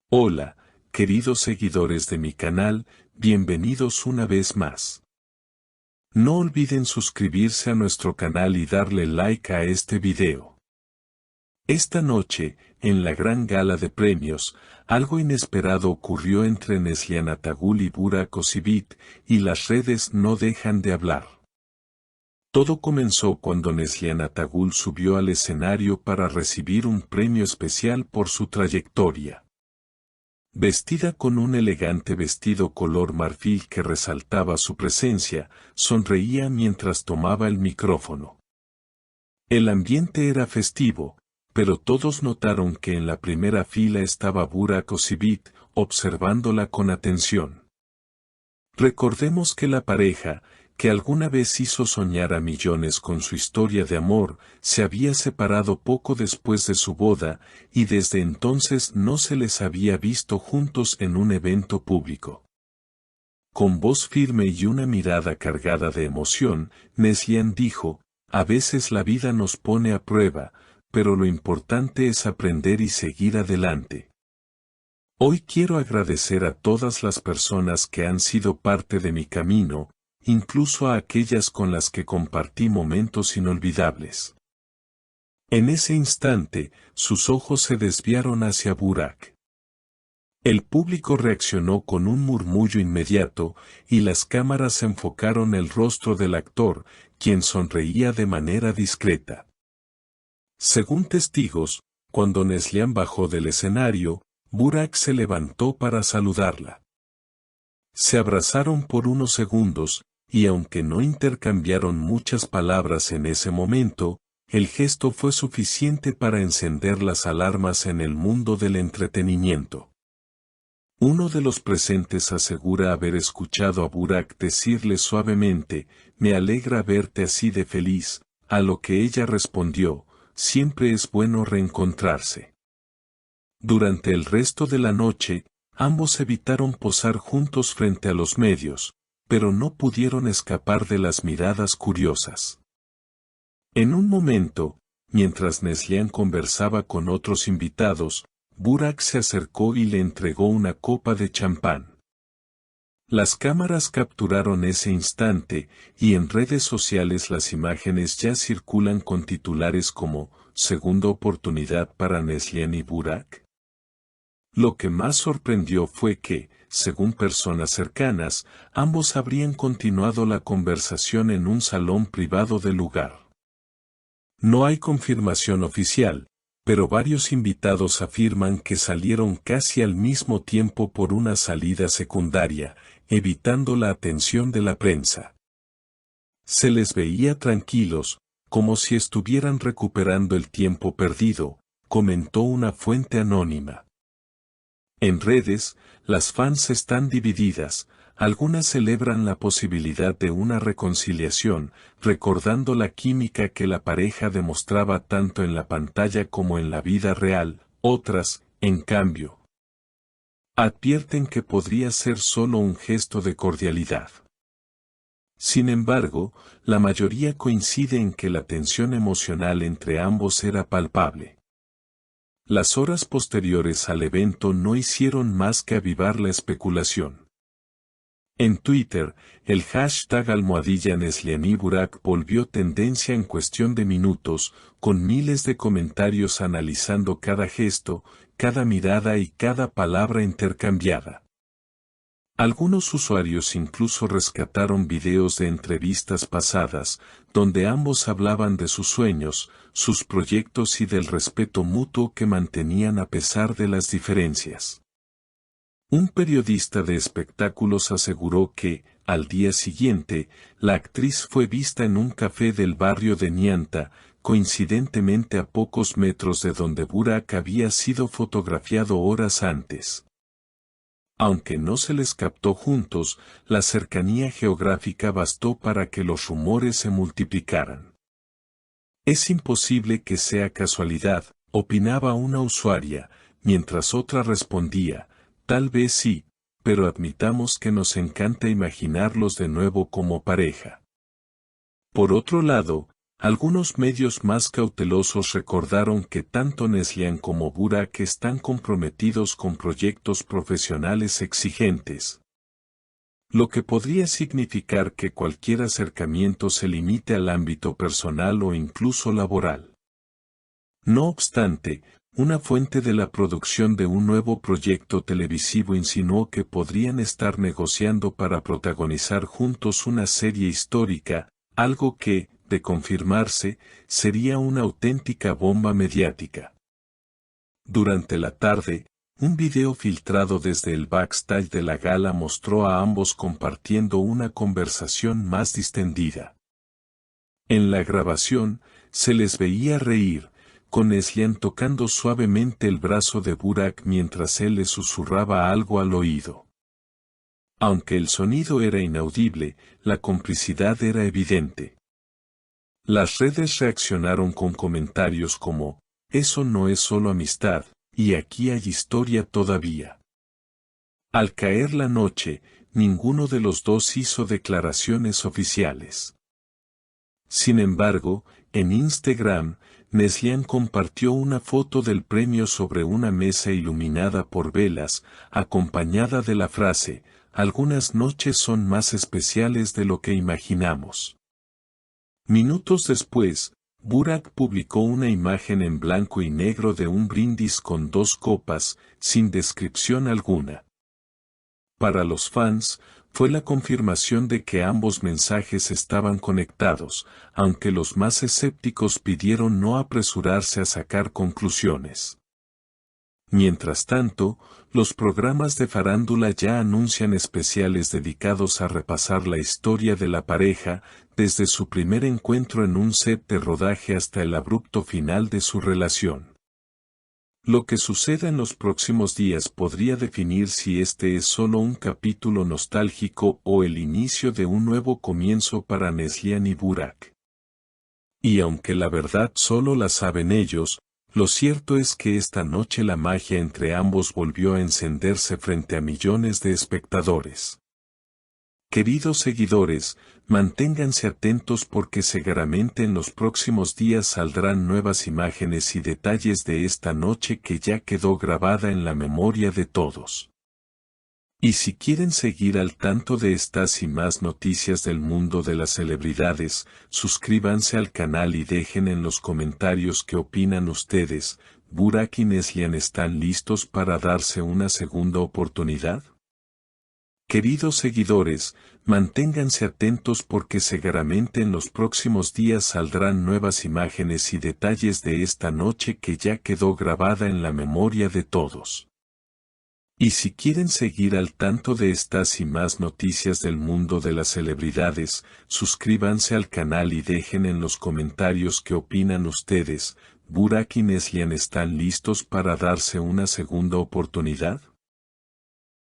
Hola, queridos seguidores de mi canal, bienvenidos una vez más. No olviden suscribirse a nuestro canal y darle like a este video. Esta noche, en la gran gala de premios, algo inesperado ocurrió entre Neslihan Atagul y Burak Özçivit, y las redes no dejan de hablar. Todo comenzó cuando Neslihan Atagul subió al escenario para recibir un premio especial por su trayectoria. Vestida con un elegante vestido color marfil que resaltaba su presencia, sonreía mientras tomaba el micrófono. El ambiente era festivo, pero todos notaron que en la primera fila estaba Burak Özçivit, observándola con atención. Recordemos que la pareja, que alguna vez hizo soñar a millones con su historia de amor, se había separado poco después de su boda, y desde entonces no se les había visto juntos en un evento público. Con voz firme y una mirada cargada de emoción, Neslihan dijo: "A veces la vida nos pone a prueba, pero lo importante es aprender y seguir adelante. Hoy quiero agradecer a todas las personas que han sido parte de mi camino, incluso a aquellas con las que compartí momentos inolvidables". En ese instante, sus ojos se desviaron hacia Burak. El público reaccionó con un murmullo inmediato, y las cámaras enfocaron el rostro del actor, quien sonreía de manera discreta. Según testigos, cuando Neslihan bajó del escenario, Burak se levantó para saludarla. Se abrazaron por unos segundos, y aunque no intercambiaron muchas palabras en ese momento, el gesto fue suficiente para encender las alarmas en el mundo del entretenimiento. Uno de los presentes asegura haber escuchado a Burak decirle suavemente: "Me alegra verte así de feliz", a lo que ella respondió: "Siempre es bueno reencontrarse". Durante el resto de la noche, ambos evitaron posar juntos frente a los medios, pero no pudieron escapar de las miradas curiosas. En un momento, mientras Neslihan conversaba con otros invitados, Burak se acercó y le entregó una copa de champán. Las cámaras capturaron ese instante, y en redes sociales las imágenes ya circulan con titulares como "Segunda oportunidad para Neslihan y Burak". Lo que más sorprendió fue que, según personas cercanas, ambos habrían continuado la conversación en un salón privado del lugar. No hay confirmación oficial, pero varios invitados afirman que salieron casi al mismo tiempo por una salida secundaria, evitando la atención de la prensa. Se les veía tranquilos, como si estuvieran recuperando el tiempo perdido, comentó una fuente anónima. En redes, las fans están divididas. Algunas celebran la posibilidad de una reconciliación, recordando la química que la pareja demostraba tanto en la pantalla como en la vida real. Otras, en cambio, advierten que podría ser solo un gesto de cordialidad. Sin embargo, la mayoría coincide en que la tensión emocional entre ambos era palpable. Las horas posteriores al evento no hicieron más que avivar la especulación. En Twitter, el hashtag #NeslihanYBurak volvió tendencia en cuestión de minutos, con miles de comentarios analizando cada gesto, cada mirada y cada palabra intercambiada. Algunos usuarios incluso rescataron videos de entrevistas pasadas, donde ambos hablaban de sus sueños, sus proyectos y del respeto mutuo que mantenían a pesar de las diferencias. Un periodista de espectáculos aseguró que, al día siguiente, la actriz fue vista en un café del barrio de Nianta, coincidentemente a pocos metros de donde Burak había sido fotografiado horas antes. Aunque no se les captó juntos, la cercanía geográfica bastó para que los rumores se multiplicaran. Es imposible que sea casualidad, opinaba una usuaria, mientras otra respondía: tal vez sí, pero admitamos que nos encanta imaginarlos de nuevo como pareja. Por otro lado, Algunos medios más cautelosos recordaron que tanto Neslihan como Burak están comprometidos con proyectos profesionales exigentes, lo que podría significar que cualquier acercamiento se limite al ámbito personal o incluso laboral. No obstante, una fuente de la producción de un nuevo proyecto televisivo insinuó que podrían estar negociando para protagonizar juntos una serie histórica, algo que, de confirmarse, sería una auténtica bomba mediática. Durante la tarde, un video filtrado desde el backstage de la gala mostró a ambos compartiendo una conversación más distendida. En la grabación, se les veía reír, con Neslihan tocando suavemente el brazo de Burak mientras él le susurraba algo al oído. Aunque el sonido era inaudible, la complicidad era evidente. Las redes reaccionaron con comentarios como, "Eso no es solo amistad, y aquí hay historia todavía". Al caer la noche, ninguno de los dos hizo declaraciones oficiales. Sin embargo, en Instagram, Neslihan compartió una foto del premio sobre una mesa iluminada por velas, acompañada de la frase, "Algunas noches son más especiales de lo que imaginamos". Minutos después, Burak publicó una imagen en blanco y negro de un brindis con 2 copas, sin descripción alguna. Para los fans, fue la confirmación de que ambos mensajes estaban conectados, aunque los más escépticos pidieron no apresurarse a sacar conclusiones. Mientras tanto, los programas de farándula ya anuncian especiales dedicados a repasar la historia de la pareja, desde su primer encuentro en un set de rodaje hasta el abrupto final de su relación. Lo que suceda en los próximos días podría definir si este es solo un capítulo nostálgico o el inicio de un nuevo comienzo para Neslihan y Burak. Y aunque la verdad solo la saben ellos, lo cierto es que esta noche la magia entre ambos volvió a encenderse frente a millones de espectadores. Queridos seguidores, manténganse atentos porque seguramente en los próximos días saldrán nuevas imágenes y detalles de esta noche que ya quedó grabada en la memoria de todos. Y si quieren seguir al tanto de estas y más noticias del mundo de las celebridades, suscríbanse al canal y dejen en los comentarios qué opinan ustedes. ¿Burak y Neslihan están listos para darse una segunda oportunidad? Queridos seguidores, manténganse atentos porque seguramente en los próximos días saldrán nuevas imágenes y detalles de esta noche que ya quedó grabada en la memoria de todos. Y si quieren seguir al tanto de estas y más noticias del mundo de las celebridades, suscríbanse al canal y dejen en los comentarios qué opinan ustedes. ¿Burak y Neslihan están listos para darse una segunda oportunidad?